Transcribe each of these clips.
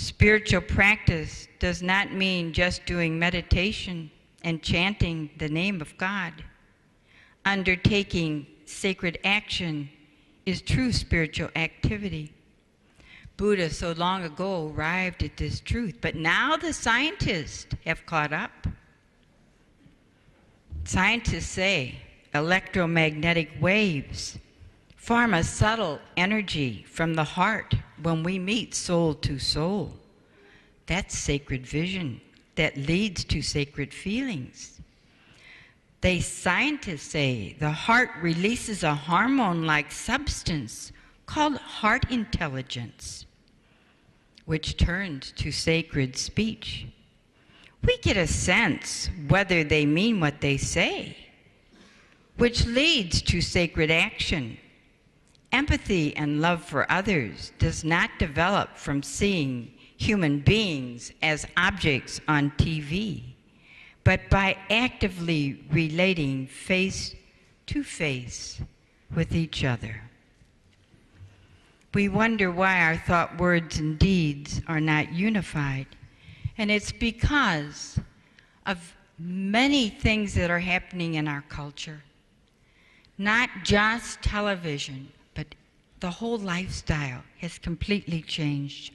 Spiritual practice does not mean just doing meditation and chanting the name of God. Undertaking sacred action is true spiritual activity. Buddha so long ago arrived at this truth, but now the scientists have caught up. Scientists say electromagnetic waves form a subtle energy from the heart when we meet soul to soul. That's sacred vision that leads to sacred feelings. Scientists say the heart releases a hormone-like substance called heart intelligence, which turns to sacred speech. We get a sense whether they mean what they say, which leads to sacred action. Empathy and love for others does not develop from seeing human beings as objects on TV, but by actively relating face to face with each other. We wonder why our thought, words, and deeds are not unified. And it's because of many things that are happening in our culture. Not just television, but the whole lifestyle has completely changed.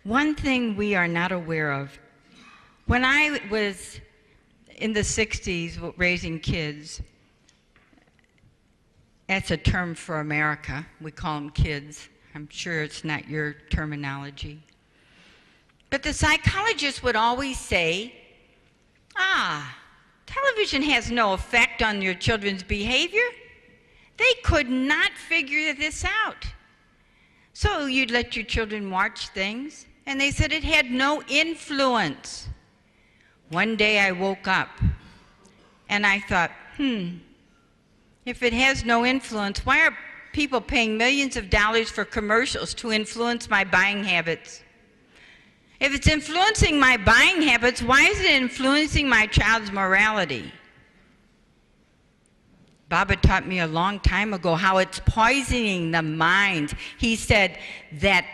One thing we are not aware of, when I was in the 60s raising kids, that's a term for America. We call them kids. I'm sure it's not your terminology. But the psychologists would always say, television has no effect on your children's behavior. They could not figure this out. So you'd let your children watch things, and they said it had no influence. One day I woke up, and I thought, if it has no influence, why are people paying millions of dollars for commercials to influence my buying habits? If it's influencing my buying habits, why is it influencing my child's morality? Baba taught me a long time ago how it's poisoning the mind. He said that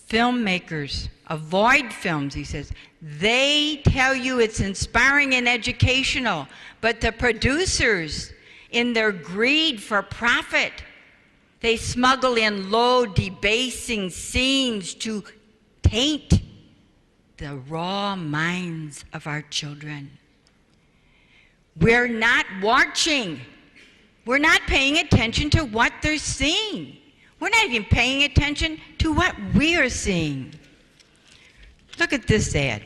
filmmakers avoid films, he says. They tell you it's inspiring and educational, but the producers, in their greed for profit, they smuggle in low, debasing scenes to taint the raw minds of our children. We're not watching. We're not paying attention to what they're seeing. We're not even paying attention to what we are seeing. Look at this ad.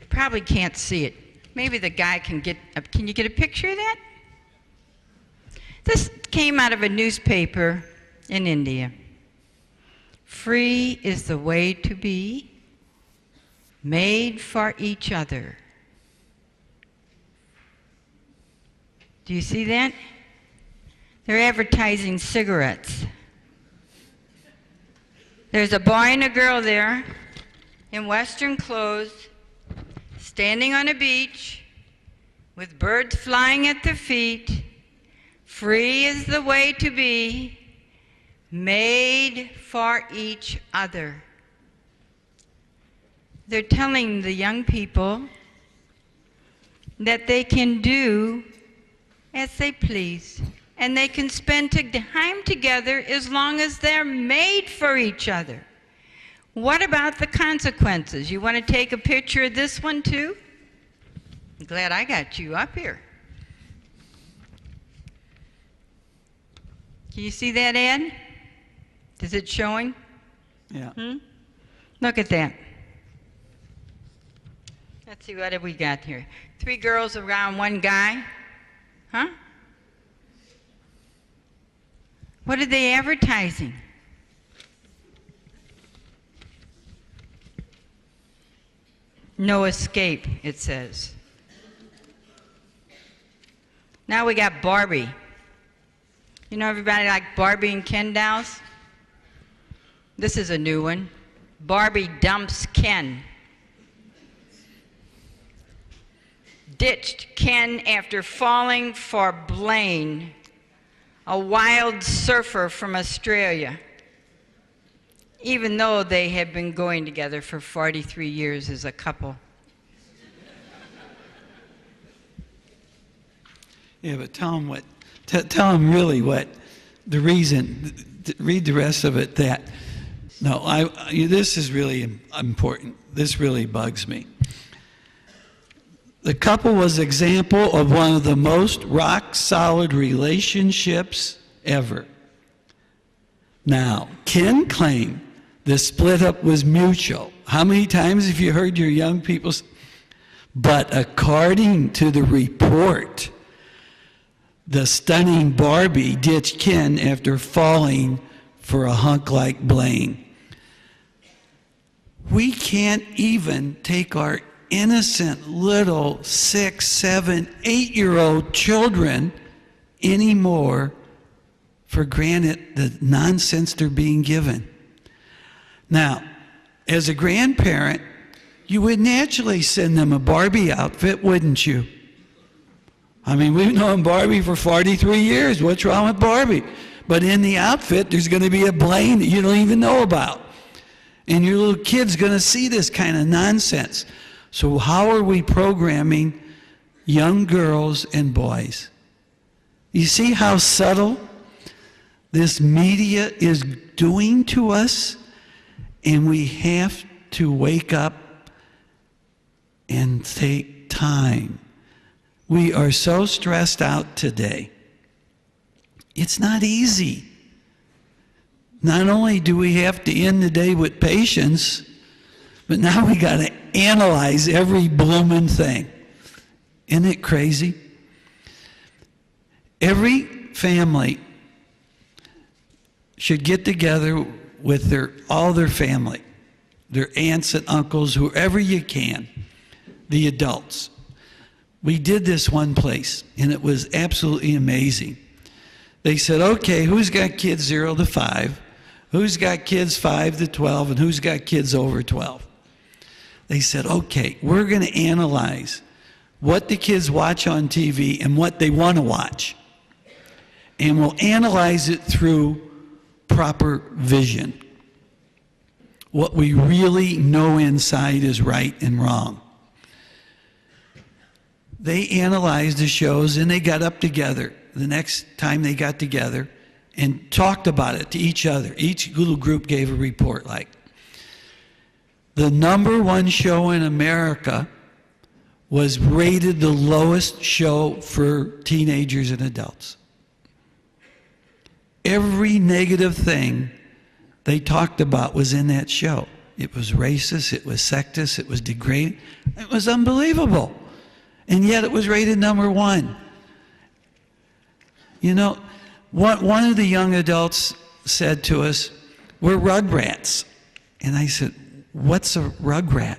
Probably can't see it. Maybe the guy can you get a picture of that? This came out of a newspaper in India. Free is the way to be, made for each other. Do you see that? They're advertising cigarettes. There's a boy and a girl there in Western clothes, standing on a beach with birds flying at their feet. Free is the way to be, made for each other. They're telling the young people that they can do as they please, and they can spend time together as long as they're made for each other. What about the consequences? You want to take a picture of this one too? I'm glad I got you up here. Can you see that ad? Is it showing? Yeah. Look at that. Let's see, what have we got here? 3 girls around one guy. Huh? What are they advertising? No escape, it says. Now we got Barbie. You know everybody like Barbie and Ken dolls? This is a new one. Barbie dumps Ken. Ditched Ken after falling for Blaine, a wild surfer from Australia. even though they have been going together for 43 years as a couple. Yeah, but tell them really what the reason. Read the rest of it. This is really important. This really bugs me. The couple was an example of one of the most rock-solid relationships ever. Now, Ken claimed the split-up was mutual. How many times have you heard your young people say? But according to the report, the stunning Barbie ditched Ken after falling for a hunk like Blaine. We can't even take our innocent little 6, 7, 8-year-old children anymore for granted the nonsense they're being given. Now, as a grandparent, you would naturally send them a Barbie outfit, wouldn't you? I mean, we've known Barbie for 43 years. What's wrong with Barbie? But in the outfit, there's going to be a Blaine that you don't even know about. And your little kid's going to see this kind of nonsense. So how are we programming young girls and boys? You see how subtle this media is doing to us? And we have to wake up and take time. We are so stressed out today. It's not easy. Not only do we have to end the day with patience, but now we got to analyze every blooming thing. Isn't it crazy? Every family should get together with all their family, their aunts and uncles, whoever you can, the adults. We did this one place, and it was absolutely amazing. They said, okay, who's got kids 0 to 5? Who's got kids 5 to 12? And who's got kids over 12? They said, okay, we're going to analyze what the kids watch on TV and what they want to watch. And we'll analyze it through proper vision. What we really know inside is right and wrong. They analyzed the shows and they got up together the next time they got together and talked about it to each other. Each little group gave a report like. The #1 show in America was rated the lowest show for teenagers and adults. Every negative thing they talked about was in that show. It was racist, it was sexist, it was degrading. It was unbelievable. And yet it was rated #1. You know, one of the young adults said to us, we're rugrats. And I said, what's a rugrat?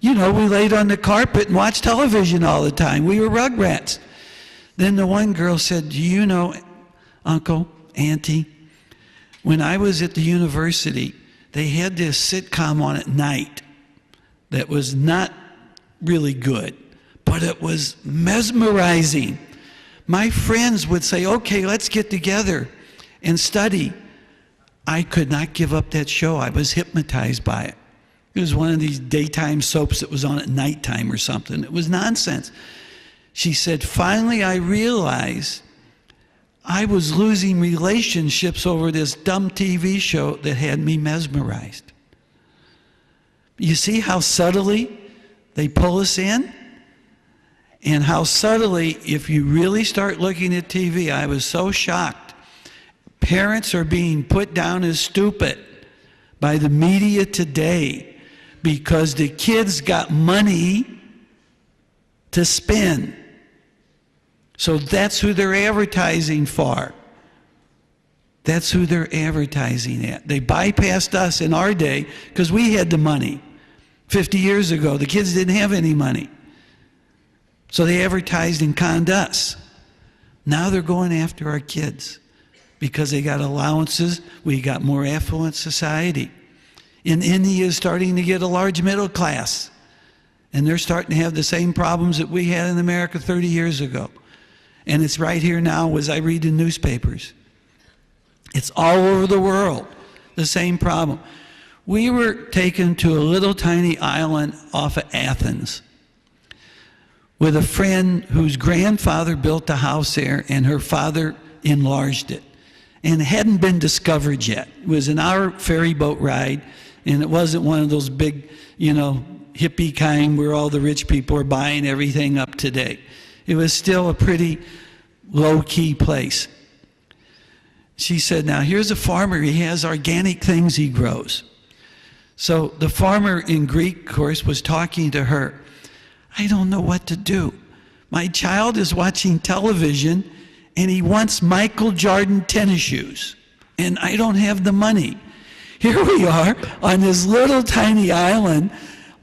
You know, we laid on the carpet and watched television all the time. We were rugrats. Then the one girl said, do you know, Uncle, Auntie, when I was at the university, they had this sitcom on at night that was not really good, but it was mesmerizing. My friends would say, okay, let's get together and study. I could not give up that show. I was hypnotized by it. It was one of these daytime soaps that was on at nighttime or something. It was nonsense. She said, finally I realized I was losing relationships over this dumb TV show that had me mesmerized. You see how subtly they pull us in? And how subtly, if you really start looking at TV, I was so shocked. Parents are being put down as stupid by the media today because the kids got money to spend. So that's who they're advertising for. That's who they're advertising at. They bypassed us in our day because we had the money. 50 years ago, the kids didn't have any money. So they advertised and conned us. Now they're going after our kids because they got allowances. We got more affluent society. And India is starting to get a large middle class. And they're starting to have the same problems that we had in America 30 years ago. And it's right here now as I read the newspapers. It's all over the world, the same problem. We were taken to a little tiny island off of Athens with a friend whose grandfather built a house there and her father enlarged it. And it hadn't been discovered yet. It was an hour ferry boat ride, and it wasn't one of those big, hippie kind where all the rich people are buying everything up to date. It was still a pretty low-key place. She said, now here's a farmer. He has organic things he grows. So the farmer in Greek, of course, was talking to her. I don't know what to do. My child is watching television, and he wants Michael Jordan tennis shoes, and I don't have the money. Here we are on this little tiny island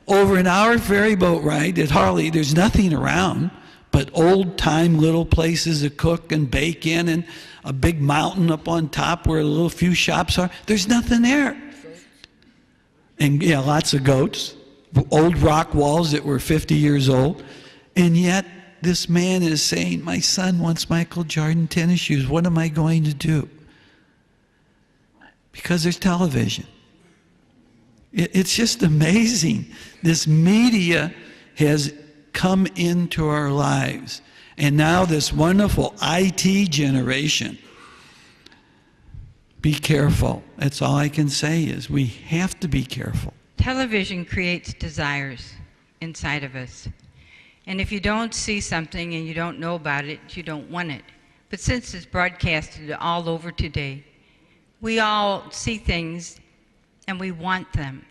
over an hour ferry boat ride at Harley. There's nothing around but old-time little places to cook and bake in and a big mountain up on top where a little few shops are. There's nothing there. And yeah, lots of goats, old rock walls that were 50 years old. And yet this man is saying, my son wants Michael Jordan tennis shoes. What am I going to do? Because there's television. It's just amazing. This media has come into our lives. And now this wonderful IT generation. Be careful. That's all I can say is we have to be careful. Television creates desires inside of us. And if you don't see something and you don't know about it, you don't want it. But since it's broadcasted all over today, we all see things and we want them.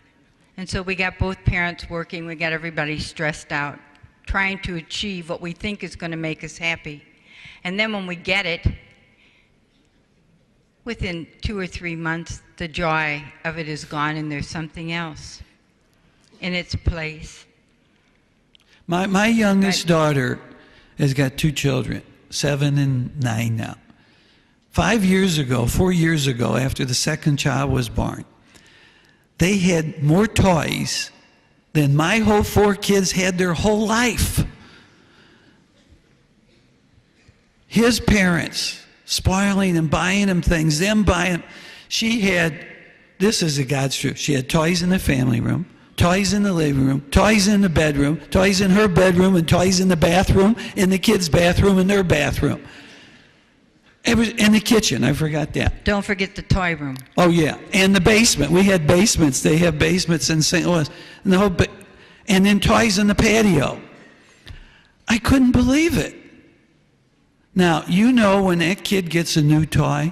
And so we got both parents working, we got everybody stressed out, trying to achieve what we think is going to make us happy. And then when we get it, within 2 or 3 months, the joy of it is gone and there's something else in its place. My youngest daughter has got 2 children, 7 and 9 now. 4 years ago, after the second child was born, they had more toys than my whole 4 kids had their whole life. His parents spoiling and buying him things, them buying. She had, this is the God's truth, she had toys in the family room, toys in the living room, toys in the bedroom, toys in her bedroom, and toys in the bathroom, in the kids' bathroom, and their bathroom. It was in the kitchen, I forgot that. Don't forget the toy room. Oh yeah, and the basement. We had basements. They have basements in St. Louis. And then toys in the patio. I couldn't believe it. Now, when that kid gets a new toy,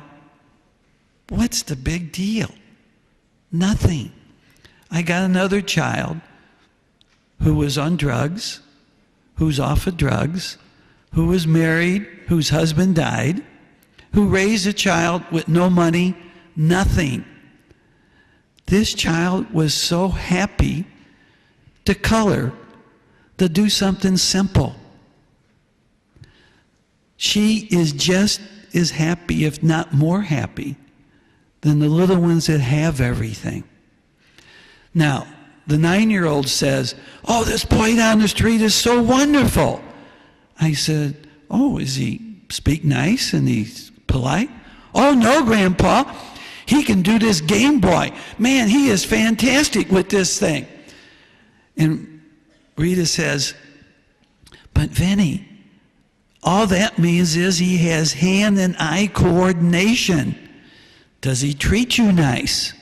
what's the big deal? Nothing. I got another child who was on drugs, who's off of drugs, who was married, whose husband died, who raised a child with no money, nothing. This child was so happy to color, to do something simple. She is just as happy, if not more happy, than the little ones that have everything. Now, the 9-year-old says, oh, this boy down the street is so wonderful. I said, oh, does he speak nice and he's polite? Oh, no, Grandpa. He can do this Game Boy. Man, he is fantastic with this thing. And Rita says, but Vinny, all that means is he has hand and eye coordination. Does he treat you nice?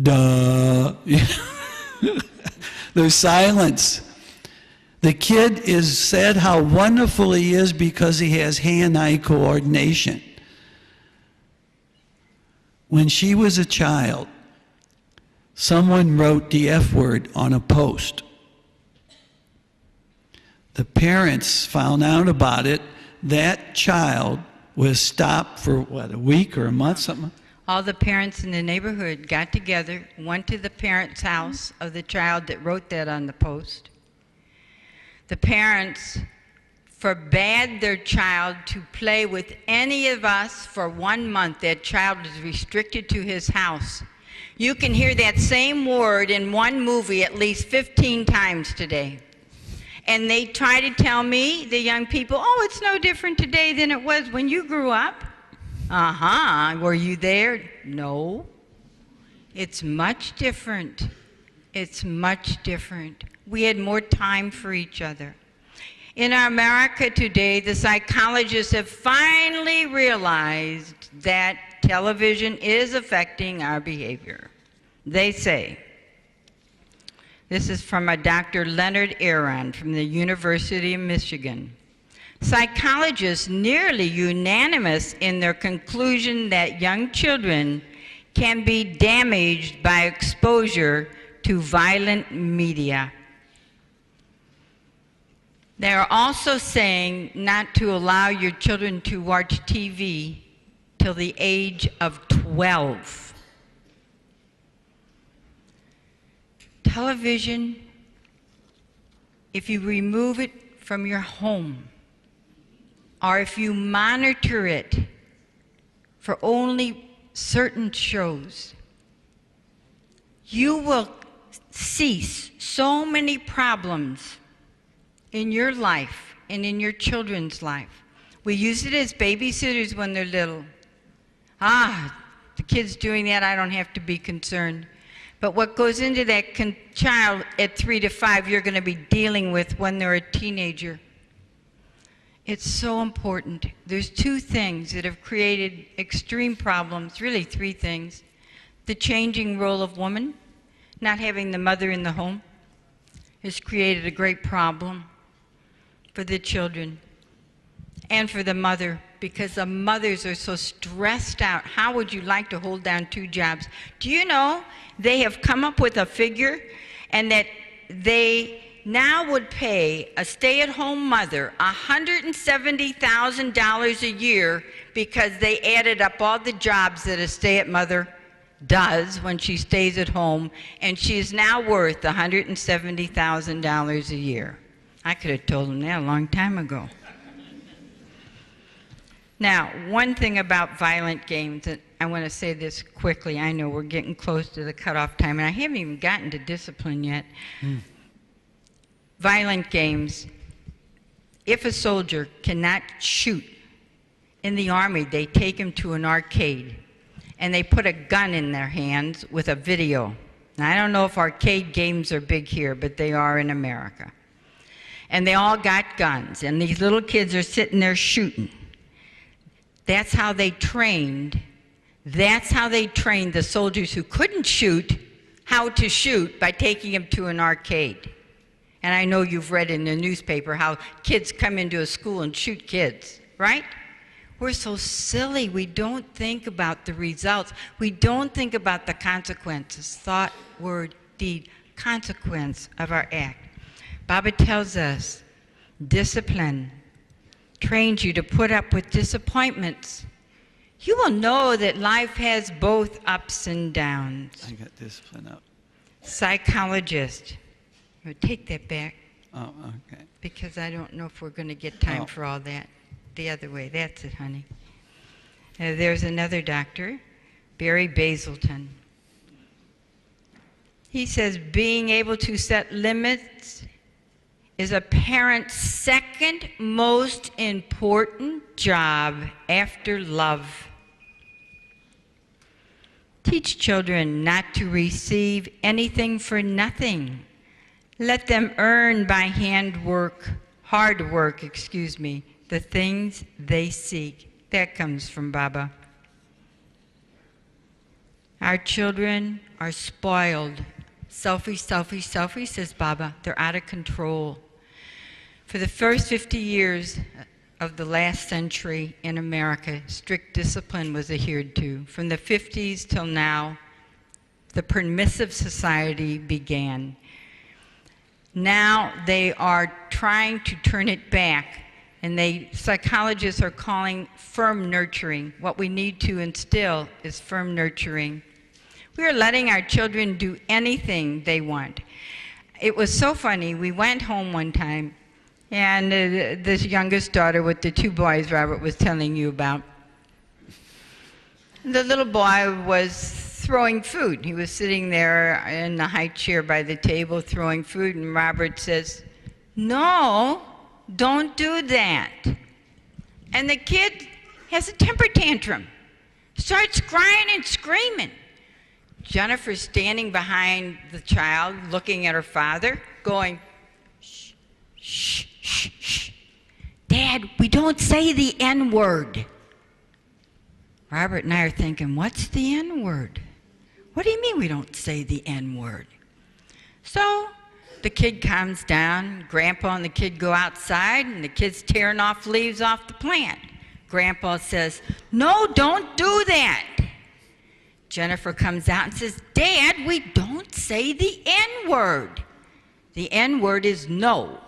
Duh. There's silence. The kid is said how wonderful he is because he has hand-eye coordination. When she was a child, someone wrote the F word on a post. The parents found out about it. That child was stopped for, a week or a month, something? All the parents in the neighborhood got together, went to the parents' house of the child that wrote that on the post. The parents forbade their child to play with any of us for 1 month. That child is restricted to his house. You can hear that same word in one movie at least 15 times today. And they try to tell me, the young people, oh, it's no different today than it was when you grew up. Uh-huh. Were you there? No. It's much different. It's much different. We had more time for each other. In America today, the psychologists have finally realized that television is affecting our behavior. They say, this is from a Dr. Leonard Aron from the University of Michigan. Psychologists nearly unanimous in their conclusion that young children can be damaged by exposure to violent media. They are also saying not to allow your children to watch TV till the age of 12. Television, if you remove it from your home, or if you monitor it for only certain shows, you will cease so many problems in your life and in your children's life. We use it as babysitters when they're little. The kid's doing that, I don't have to be concerned. But what goes into that child at 3 to 5, you're going to be dealing with when they're a teenager. It's so important. There's two things that have created extreme problems, really three things. The changing role of woman, not having the mother in the home, has created a great problem for the children and for the mother, because the mothers are so stressed out. How would you like to hold down 2 jobs? Do you know they have come up with a figure, and that they now would pay a stay-at-home mother $170,000 a year because they added up all the jobs that a stay-at-home mother does when she stays at home, and she is now worth $170,000 a year. I could have told them that a long time ago. Now, one thing about violent games, and I want to say this quickly. I know we're getting close to the cutoff time, and I haven't even gotten to discipline yet. Violent games, if a soldier cannot shoot in the Army, they take him to an arcade, and they put a gun in their hands with a video. Now, I don't know if arcade games are big here, but they are in America. And they all got guns, and these little kids are sitting there shooting. That's how they trained. That's how they trained the soldiers who couldn't shoot how to shoot, by taking them to an arcade. And I know you've read in the newspaper how kids come into a school and shoot kids, right? We're so silly. We don't think about the results. We don't think about the consequences, thought, word, deed, consequence of our act. Baba tells us, discipline trains you to put up with disappointments. You will know that life has both ups and downs. I got discipline up. Psychologist. I'll take that back. Oh, okay. Because I don't know if we're going to get time for all that. The other way. That's it, honey. There's another doctor, Barry Basilton. He says being able to set limits is a parent's second most important job after love. Teach children not to receive anything for nothing. Let them earn by hard work, the things they seek. That comes from Baba. Our children are spoiled. Selfish, selfish, selfish, says Baba. They're out of control. For the first 50 years of the last century in America, strict discipline was adhered to. From the 50s till now, the permissive society began. Now they are trying to turn it back, and psychologists are calling firm nurturing. What we need to instill is firm nurturing. We are letting our children do anything they want. It was so funny. We went home one time, and this youngest daughter with the 2 boys Robert was telling you about, the little boy was throwing food. He was sitting there in the high chair by the table throwing food, and Robert says, "No, don't do that." And the kid has a temper tantrum, starts crying and screaming. Jennifer's standing behind the child, looking at her father, going, shh, shh, shh, shh. Dad, we don't say the N-word. Robert and I are thinking, what's the N-word? What do you mean we don't say the N-word? So the kid calms down. Grandpa and the kid go outside, and the kid's tearing off leaves off the plant. Grandpa says, no, don't do that. Jennifer comes out and says, Dad, we don't say the N-word. The N-word is no.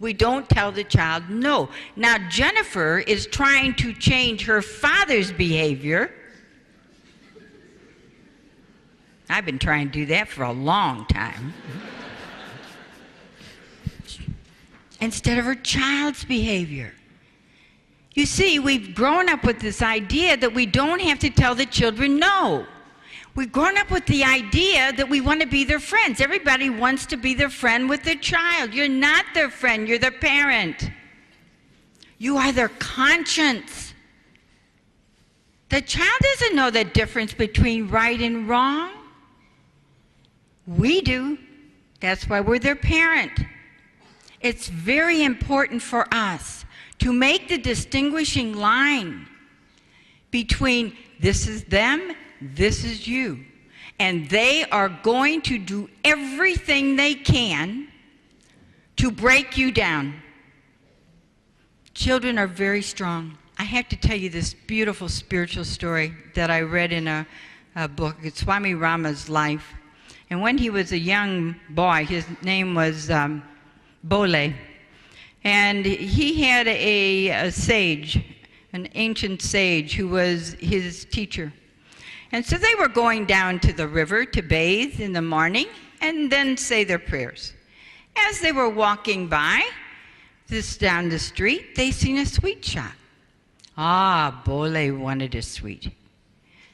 We don't tell the child no. Now, Jennifer is trying to change her father's behavior. I've been trying to do that for a long time. Instead of her child's behavior. You see, we've grown up with this idea that we don't have to tell the children no. We've grown up with the idea that we want to be their friends. Everybody wants to be their friend with their child. You're not their friend, you're their parent. You are their conscience. The child doesn't know the difference between right and wrong. We do. That's why we're their parent. It's very important for us to make the distinguishing line between this is them, this is you. And they are going to do everything they can to break you down. Children are very strong. I have to tell you this beautiful spiritual story that I read in a book. It's Swami Rama's life. And when he was a young boy, his name was Bole. And he had a sage, an ancient sage, who was his teacher. And so they were going down to the river to bathe in the morning and then say their prayers. As they were walking by, down the street, they seen a sweet shop. Ah, Bole wanted a sweet.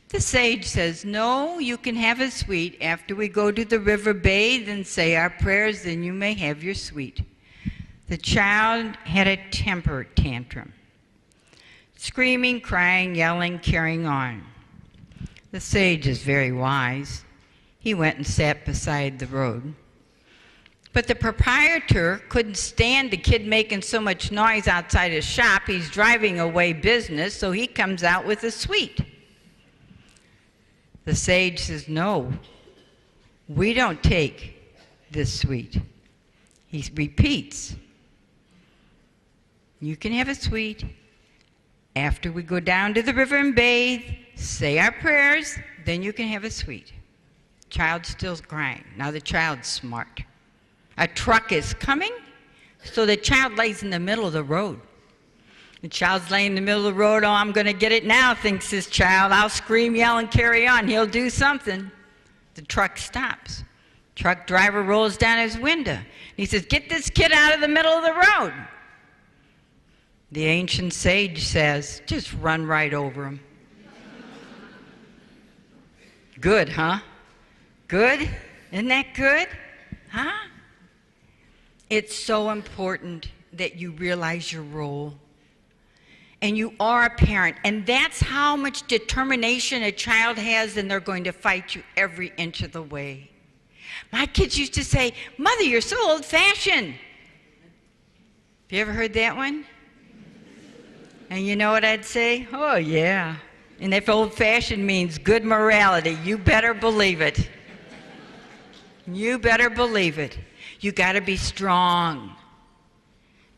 The sage says, no, you can have a sweet. After we go to the river, bathe and say our prayers, then you may have your sweet. The child had a temper tantrum. Screaming, crying, yelling, carrying on. The sage is very wise. He went and sat beside the road. But the proprietor couldn't stand the kid making so much noise outside his shop. He's driving away business, so he comes out with a sweet. The sage says, no, we don't take this sweet. He repeats, you can have a sweet. After we go down to the river and bathe, say our prayers, then you can have a sweet. Child's still crying. Now the child's smart. A truck is coming, so the child lays in the middle of the road. The child's laying in the middle of the road. Oh, I'm going to get it now, thinks this child. I'll scream, yell, and carry on. He'll do something. The truck stops. Truck driver rolls down his window. He says, get this kid out of the middle of the road. The ancient sage says, just run right over him. Good, huh? Good? Isn't that good? Huh? It's so important that you realize your role. And you are a parent. And that's how much determination a child has, and they're going to fight you every inch of the way. My kids used to say, Mother, you're so old-fashioned. Have you ever heard that one? And you know what I'd say? Oh, yeah. And if old-fashioned means good morality, you better believe it. You better believe it. You got to be strong.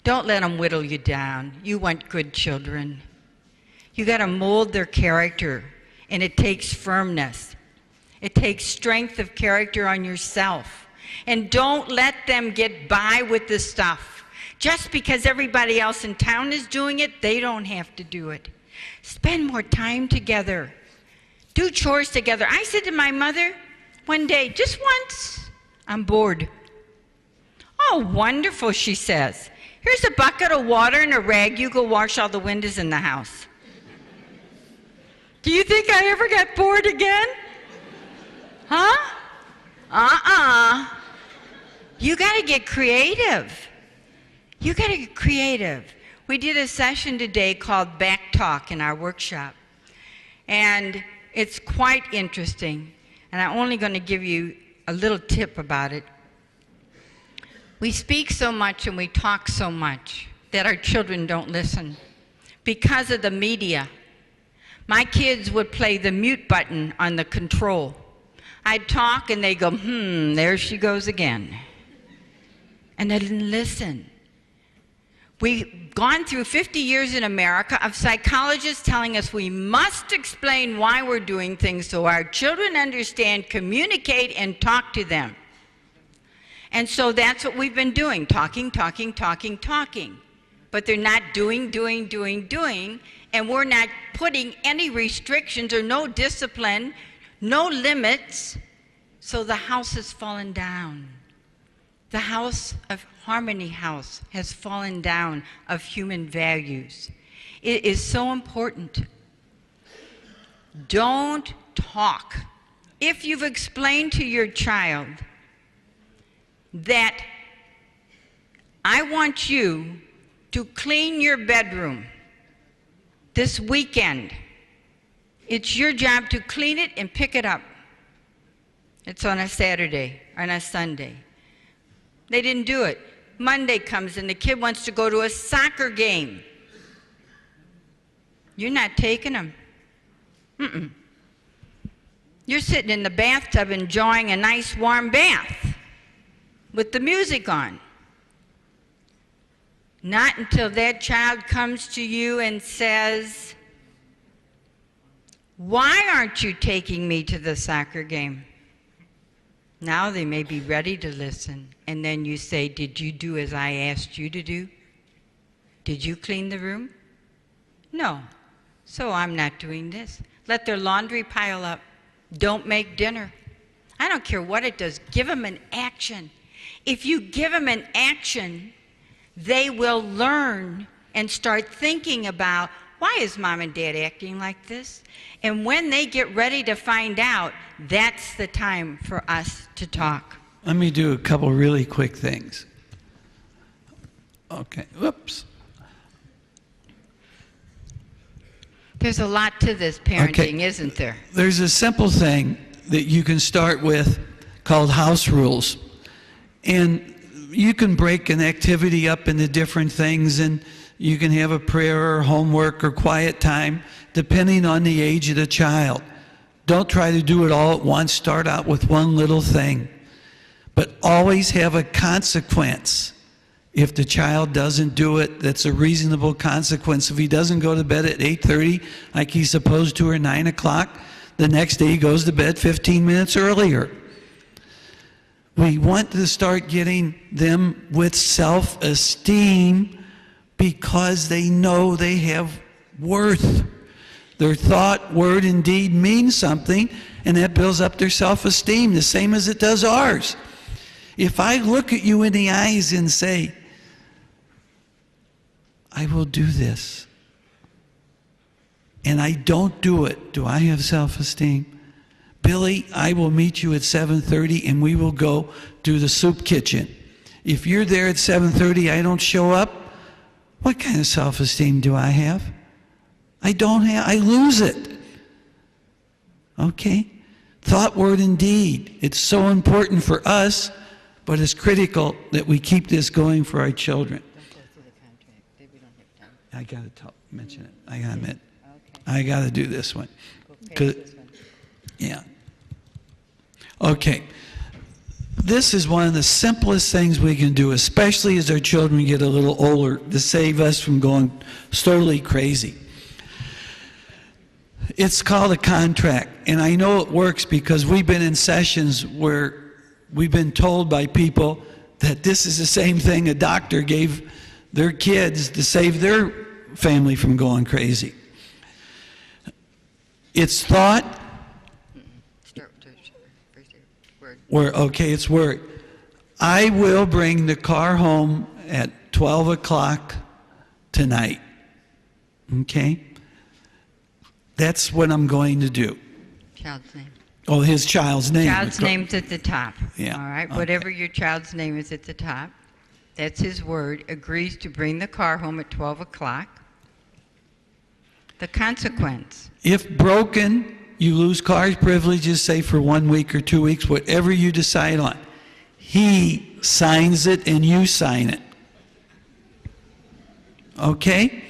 Don't let them whittle you down. You want good children. You got to mold their character, and it takes firmness. It takes strength of character on yourself. And don't let them get by with this stuff. Just because everybody else in town is doing it, they don't have to do it. Spend more time together. Do chores together. I said to my mother one day, just once, I'm bored. Oh, wonderful, she says. Here's a bucket of water and a rag. You go wash all the windows in the house. Do you think I ever got bored again? Huh? You got to get creative. You got to get creative. We did a session today called Back Talk in our workshop. And It's quite interesting, and I'm only going to give you a little tip about it. We speak so much and we talk so much that our children don't listen because of the media. My kids would play the mute button on the control. I'd talk and they go, there she goes again. And they didn't listen. We've gone through 50 years in America of psychologists telling us we must explain why we're doing things so our children understand, communicate, and talk to them. And so that's what we've been doing, talking. But they're not doing, and we're not putting any restrictions or no discipline, no limits, so the house has fallen down. The house of Harmony House has fallen down of human values. It is so important. Don't talk. If you've explained to your child that I want you to clean your bedroom this weekend, it's your job to clean it and pick it up. It's on a Saturday or on a Sunday. They didn't do it. Monday comes and the kid wants to go to a soccer game. You're not taking them. You're sitting in the bathtub enjoying a nice warm bath with the music on. Not until that child comes to you and says, why aren't you taking me to the soccer game? Now they may be ready to listen. And then you say, did you do as I asked you to do? Did you clean the room? No. So I'm not doing this. Let their laundry pile up. Don't make dinner. I don't care what it does. Give them an action. If you give them an action, they will learn and start thinking about, why is mom and dad acting like this? And when they get ready to find out, that's the time for us to talk. Let me do a couple really quick things. Okay, whoops. There's a lot to this parenting, isn't there? There's a simple thing that you can start with called house rules. And you can break an activity up into different things, and you can have a prayer or homework or quiet time depending on the age of the child. Don't try to do it all at once. Start out with one little thing. But always have a consequence. If the child doesn't do it, that's a reasonable consequence. If he doesn't go to bed at 8:30 like he's supposed to, or 9 o'clock, the next day he goes to bed 15 minutes earlier. We want to start getting them with self-esteem because they know they have worth. Their thought, word, and deed mean something, and that builds up their self-esteem, the same as it does ours. If I look at you in the eyes and say, I will do this, and I don't do it, do I have self-esteem? Billy, I will meet you at 7:30 and we will go do the soup kitchen. If you're there at 7:30, I don't show up, what kind of self-esteem do I have? I don't have, I lose it. Okay? Thought, word, and deed. It's so important for us, but it's critical that we keep this going for our children. Don't go through the contract. We don't have time. I got to mention it. I got to admit. Okay. I got to do this one. This one. Yeah. Okay. This is one of the simplest things we can do, especially as our children get a little older, to save us from going totally crazy. It's called a contract, and I know it works because we've been in sessions where we've been told by people that this is the same thing a doctor gave their kids to save their family from going crazy. It's thought. Start with first word. Okay, it's word. I will bring the car home at 12 o'clock tonight. Okay? That's what I'm going to do. Child's name. Oh, his child's name. Child's name's at the top. Yeah. All right. Okay. Whatever your child's name is at the top, that's his word. Agrees to bring the car home at 12 o'clock. The consequence. If broken, you lose car privileges, say for 1 week or 2 weeks, whatever you decide on. He signs it and you sign it. Okay?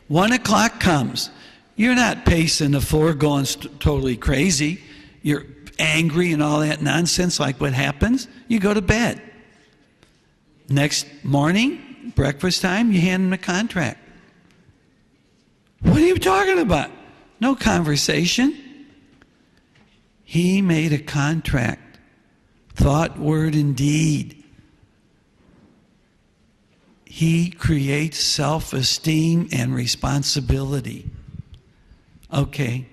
1 o'clock comes. You're not pacing the floor going totally crazy. You're angry and all that nonsense like what happens. You go to bed. Next morning, breakfast time, you hand him the contract. What are you talking about? No conversation. He made a contract. Thought, word, and deed. He creates self-esteem and responsibility. Okay.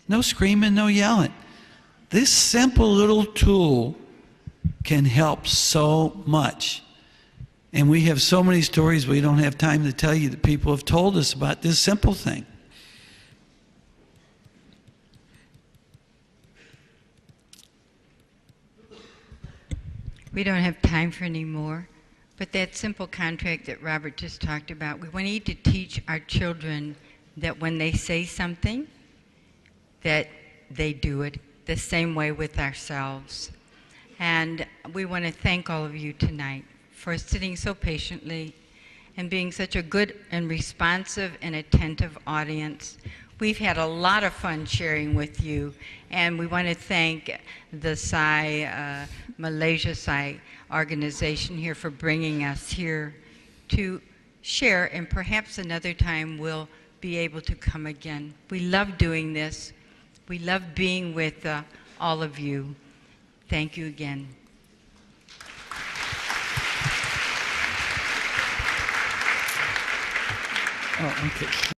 No screaming, no yelling. This simple little tool can help so much. And we have so many stories we don't have time to tell you that people have told us about this simple thing. We don't have time for any more, but that simple contract that Robert just talked about, we need to teach our children that when they say something, that they do it the same way with ourselves. And we want to thank all of you tonight for sitting so patiently and being such a good and responsive and attentive audience. We've had a lot of fun sharing with you, and we want to thank the Malaysia Sai organization here for bringing us here to share, and perhaps another time we'll be able to come again. We love doing this. We love being with all of you. Thank you again. Oh, okay.